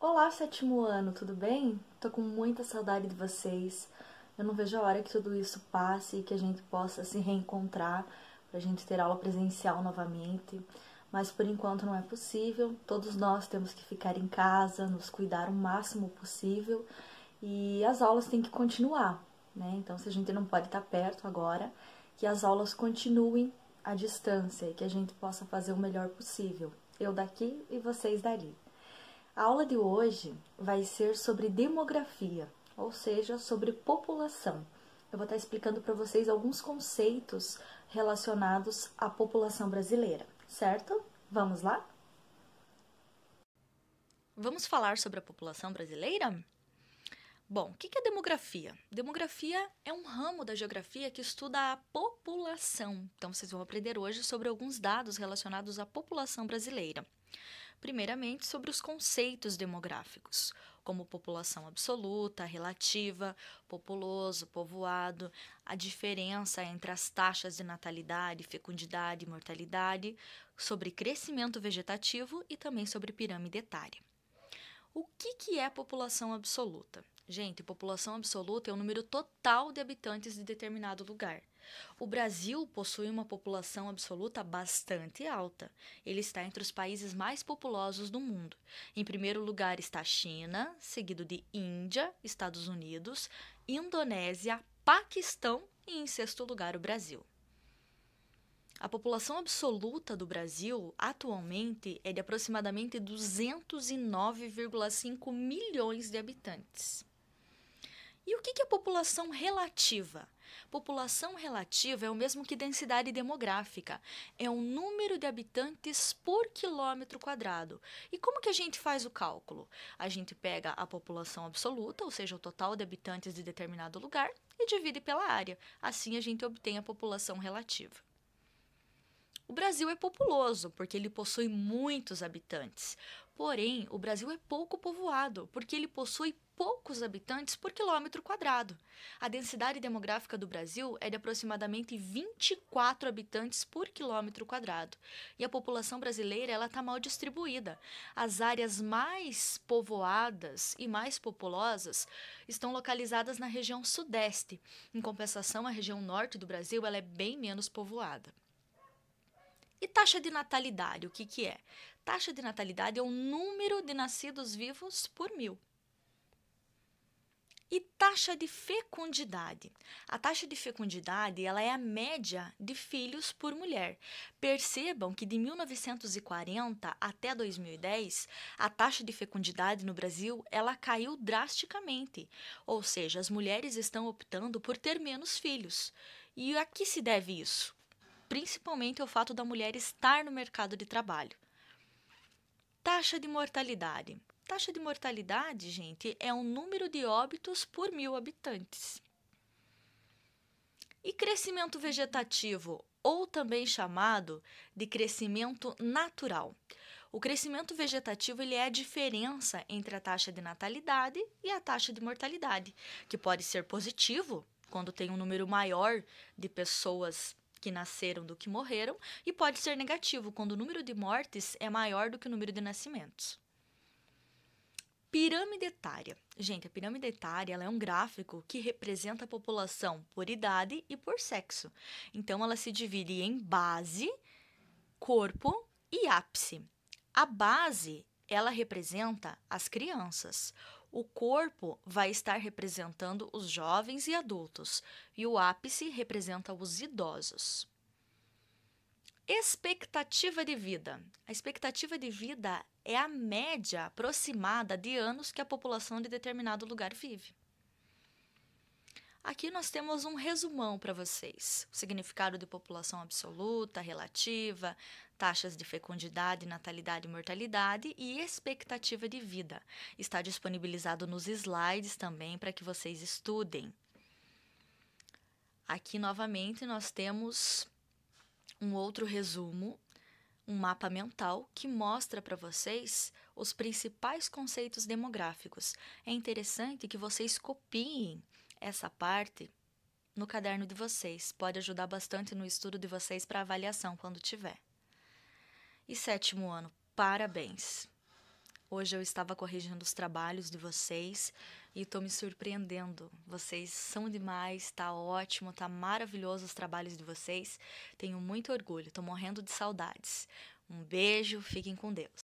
Olá, sétimo ano, tudo bem? Tô com muita saudade de vocês. Eu não vejo a hora que tudo isso passe e que a gente possa se reencontrar pra gente ter aula presencial novamente. Mas por enquanto não é possível. Todos nós temos que ficar em casa, nos cuidar o máximo possível e as aulas têm que continuar, né? Então, se a gente não pode estar perto agora, que as aulas continuem à distância e que a gente possa fazer o melhor possível. Eu daqui e vocês dali. A aula de hoje vai ser sobre demografia, ou seja, sobre população. Eu vou estar explicando para vocês alguns conceitos relacionados à população brasileira, certo? Vamos lá? Vamos falar sobre a população brasileira? Bom, o que é demografia? Demografia é um ramo da geografia que estuda a população. Então, vocês vão aprender hoje sobre alguns dados relacionados à população brasileira. Primeiramente, sobre os conceitos demográficos, como população absoluta, relativa, populoso, povoado, a diferença entre as taxas de natalidade, fecundidade e mortalidade, sobre crescimento vegetativo e também sobre pirâmide etária. O que é população absoluta? Gente, população absoluta é o número total de habitantes de determinado lugar. O Brasil possui uma população absoluta bastante alta. Ele está entre os países mais populosos do mundo. Em primeiro lugar está a China, seguido de Índia, Estados Unidos, Indonésia, Paquistão e em sexto lugar o Brasil. A população absoluta do Brasil atualmente é de aproximadamente 209,5 milhões de habitantes. E o que é população relativa? População relativa é o mesmo que densidade demográfica, é o número de habitantes por quilômetro quadrado. E como que a gente faz o cálculo? A gente pega a população absoluta, ou seja, o total de habitantes de determinado lugar, e divide pela área. Assim a gente obtém a população relativa. O Brasil é populoso, porque ele possui muitos habitantes. Porém, o Brasil é pouco povoado, porque ele possui poucos habitantes por quilômetro quadrado. A densidade demográfica do Brasil é de aproximadamente 24 habitantes por quilômetro quadrado. E a população brasileira está mal distribuída. As áreas mais povoadas e mais populosas estão localizadas na região sudeste. Em compensação, a região norte do Brasil ela é bem menos povoada. E taxa de natalidade, o que é? Taxa de natalidade é o número de nascidos vivos por 1000. E taxa de fecundidade? A taxa de fecundidade ela é a média de filhos por mulher. Percebam que de 1940 até 2010, a taxa de fecundidade no Brasil ela caiu drasticamente. Ou seja, as mulheres estão optando por ter menos filhos. E a que se deve isso? Principalmente o fato da mulher estar no mercado de trabalho. Taxa de mortalidade. Taxa de mortalidade, gente, é o número de óbitos por 1000 habitantes. E crescimento vegetativo, ou também chamado de crescimento natural. O crescimento vegetativo ele é a diferença entre a taxa de natalidade e a taxa de mortalidade, que pode ser positivo, quando tem um número maior de pessoas que nasceram do que morreram, e pode ser negativo, quando o número de mortes é maior do que o número de nascimentos. Pirâmide etária. Gente, a pirâmide etária ela é um gráfico que representa a população por idade e por sexo. Então, ela se divide em base, corpo e ápice. A base, ela representa as crianças. O corpo vai estar representando os jovens e adultos. E o ápice representa os idosos. Expectativa de vida. A expectativa de vida é a média aproximada de anos que a população de determinado lugar vive. Aqui nós temos um resumão para vocês. O significado de população absoluta, relativa, taxas de fecundidade, natalidade e mortalidade e expectativa de vida. Está disponibilizado nos slides também para que vocês estudem. Aqui novamente nós temos um outro resumo, um mapa mental que mostra para vocês os principais conceitos demográficos. É interessante que vocês copiem essa parte no caderno de vocês. Pode ajudar bastante no estudo de vocês para avaliação quando tiver. E sétimo ano, parabéns! Hoje eu estava corrigindo os trabalhos de vocês e estou me surpreendendo. Vocês são demais, tá ótimo, tá maravilhoso os trabalhos de vocês. Tenho muito orgulho, estou morrendo de saudades. Um beijo, fiquem com Deus.